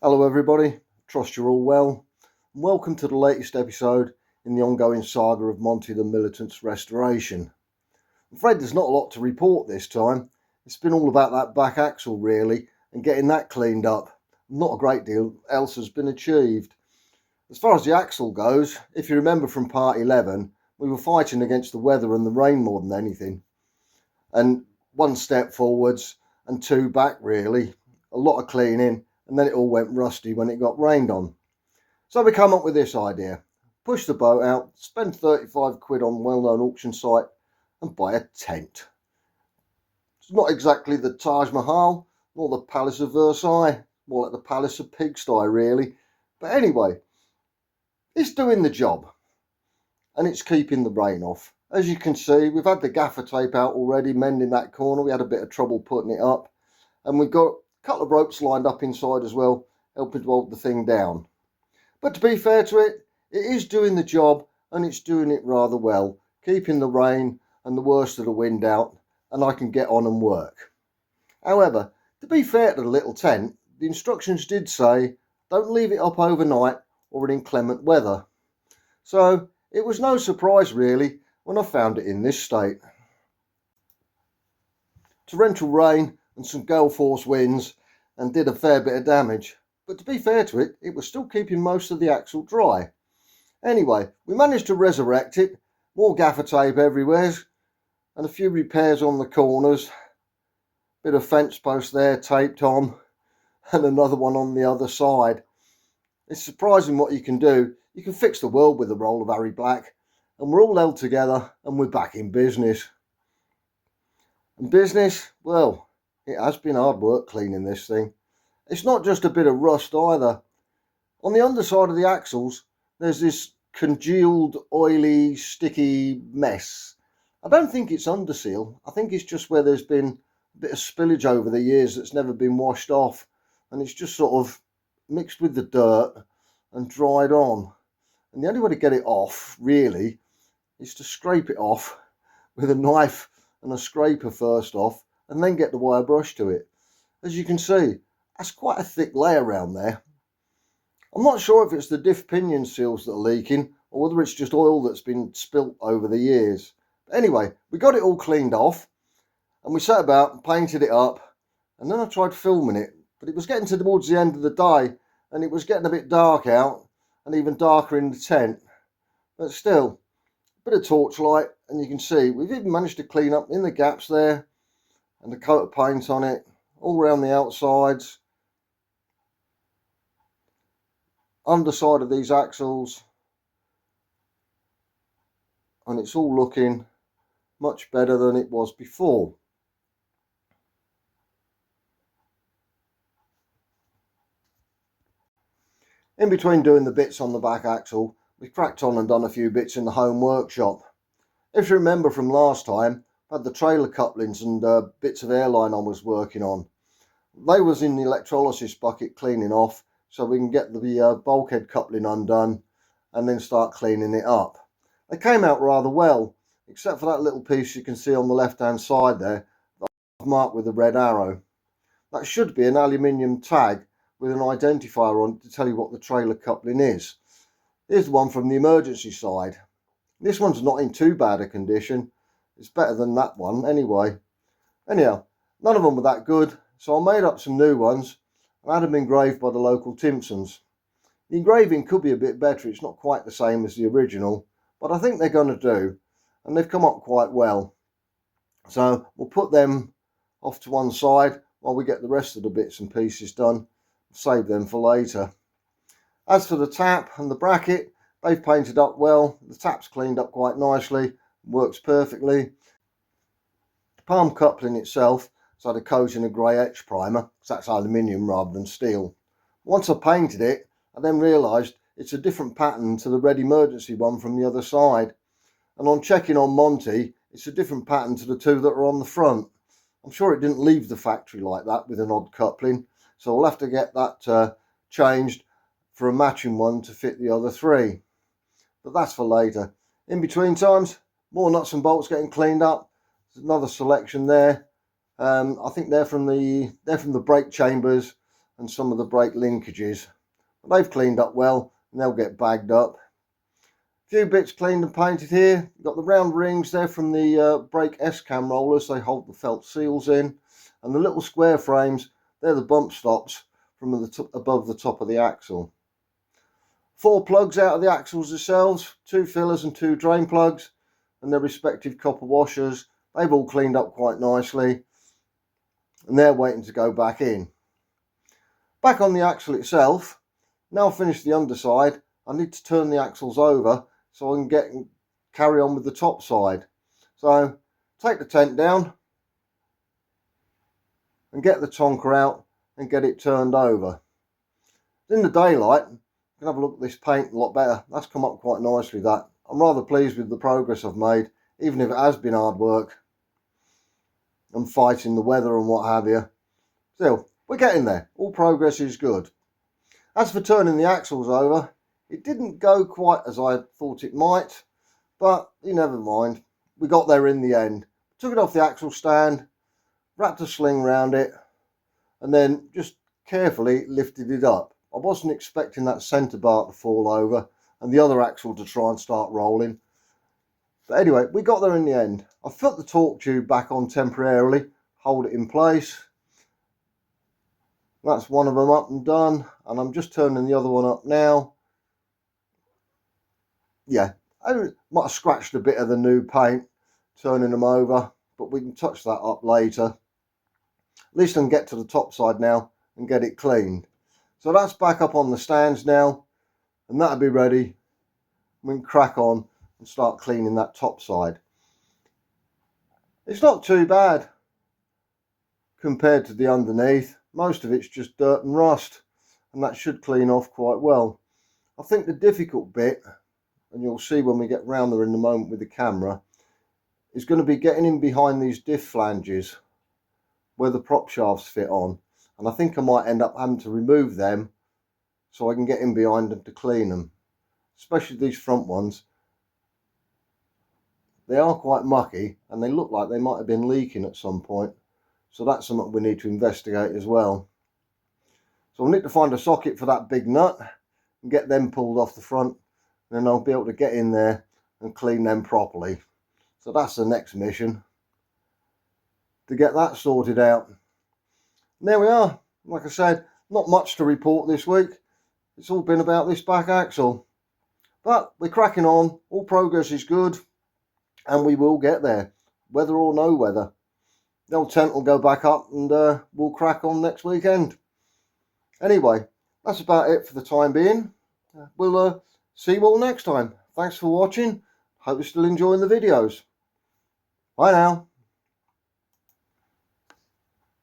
Hello everybody, trust you're all well, and welcome to the latest episode in the ongoing saga of Monty the Militant Restoration. I'm afraid there's not a lot to report this time. It's been all about that back axle really, and getting that cleaned up. Not a great deal else has been achieved. As far as the axle goes, if you remember from part 11, we were fighting against the weather and the rain more than anything. And one step forwards and two back really, a lot of cleaning, and then it all went rusty when it got rained on. So we come up with this idea: push the boat out, spend 35 quid on a well-known auction site and buy a tent. It's not exactly the Taj Mahal nor the Palace of Versailles, more like the Palace of Pigsty really, but anyway, it's doing the job and it's keeping the rain off. As you can see, we've had the gaffer tape out already, mending that corner. We had a bit of trouble putting it up, and we've got a couple of ropes lined up inside as well, helping to hold the thing down. But to be fair to it, it is doing the job, and it's doing it rather well, keeping the rain and the worst of the wind out, and I can get on and work. However, to be fair to the little tent, the instructions did say don't leave it up overnight or in inclement weather. So it was no surprise really when I found it in this state. Torrential rain and some gale force winds and did a fair bit of damage, but to be fair to it, it was still keeping most of the axle dry. Anyway, we managed to resurrect it, more gaffer tape everywhere and a few repairs on the corners, bit of fence post there taped on and another one on the other side. It's surprising what you can do. You can fix the world with a roll of Harry Black, and we're all held together and we're back in business. And business, well, it has been hard work cleaning this thing. It's not just a bit of rust either. On the underside of the axles, there's this congealed, oily, sticky mess. I don't think it's underseal. I think it's just where there's been a bit of spillage over the years that's never been washed off, and it's just sort of mixed with the dirt and dried on. And the only way to get it off, really, is to scrape it off with a knife and a scraper first off, and then get the wire brush to it. As you can see, that's quite a thick layer around there. I'm not sure if it's the diff pinion seals that are leaking, or whether it's just oil that's been spilt over the years. But anyway, we got it all cleaned off, and we set about and painted it up, and then I tried filming it, but it was getting towards the end of the day, and it was getting a bit dark out, and even darker in the tent. But still, a bit of torchlight, and you can see we've even managed to clean up in the gaps there, and a coat of paint on it, all around the outsides, underside of these axles, and it's all looking much better than it was before. In between doing the bits on the back axle, we cracked on and done a few bits in the home workshop. If you remember from last time, I had the trailer couplings and bits of airline I was working on. They was in the electrolysis bucket cleaning off, so we can get the bulkhead coupling undone and then start cleaning it up. They came out rather well, except for that little piece you can see on the left hand side there that I've marked with a red arrow. That should be an aluminium tag with an identifier on it to tell you what the trailer coupling is. Here's the one from the emergency side. This one's not in too bad a condition. It's better than that one anyway. Anyhow, none of them were that good, so I made up some new ones and had them engraved by the local Timpsons. The engraving could be a bit better. It's not quite the same as the original, but I think they're going to do, and they've come up quite well. So we'll put them off to one side while we get the rest of the bits and pieces done. Save them for later. As for the tap and the bracket, they've painted up well. The tap's cleaned up quite nicely, works perfectly. The palm coupling itself has had a coating of grey etch primer, because that's aluminium rather than steel. Once I painted it, I then realised it's a different pattern to the red emergency one from the other side. And on checking on Monty, it's a different pattern to the two that are on the front. I'm sure it didn't leave the factory like that with an odd coupling, so we'll have to get that changed for a matching one to fit the other three. But that's for later. In between times, more nuts and bolts getting cleaned up. There's another selection there. I think they're from the brake chambers and some of the brake linkages. But they've cleaned up well and they'll get bagged up. A few bits cleaned and painted here. You've got the round rings there from the brake S-cam rollers. They hold the felt seals in. And the little square frames, they're the bump stops from above the top of the axle. 4 plugs out of the axles themselves, 2 fillers and 2 drain plugs, and their respective copper washers. They've all cleaned up quite nicely, and they're waiting to go back in. Back on the axle itself, now I've finished the underside, I need to turn the axles over so I can carry on with the top side. So take the tent down and get the tonker out and get it turned over. In the daylight, you can have a look at this paint a lot better. That's come up quite nicely, that. I'm rather pleased with the progress I've made, even if it has been hard work and fighting the weather and what have you. Still, we're getting there. All progress is good. As for turning the axles over, it didn't go quite as I thought it might, but you never mind. We got there in the end. Took it off the axle stand, wrapped a sling round it, and then just carefully lifted it up. I wasn't expecting that centre bar to fall over and the other axle to try and start rolling. But anyway, we got there in the end. I put the torque tube back on temporarily, hold it in place. That's one of them up and done, and I'm just turning the other one up now. Yeah, I might have scratched a bit of the new paint turning them over, but we can touch that up later. At least I can get to the top side now and get it cleaned. So that's back up on the stands now, and that'll be ready. We can crack on and start cleaning that top side. It's not too bad compared to the underneath. Most of it's just dirt and rust, and that should clean off quite well. I think the difficult bit, and you'll see when we get round there in a moment with the camera, is going to be getting in behind these diff flanges where the prop shafts fit on, and I think I might end up having to remove them so I can get in behind them to clean them, especially these front ones. They are quite mucky and they look like they might have been leaking at some point, so that's something we need to investigate as well. So we'll need to find a socket for that big nut and get them pulled off the front, and then I'll be able to get in there and clean them properly. So that's the next mission, to get that sorted out. And there we are. Like I said, not much to report this week. It's all been about this back axle, but we're cracking on. All progress is good, and we will get there, weather or no weather. The old tent will go back up, and we'll crack on next weekend. Anyway, that's about it for the time being. We'll see you all next time. Thanks for watching. Hope you're still enjoying the videos. Bye now.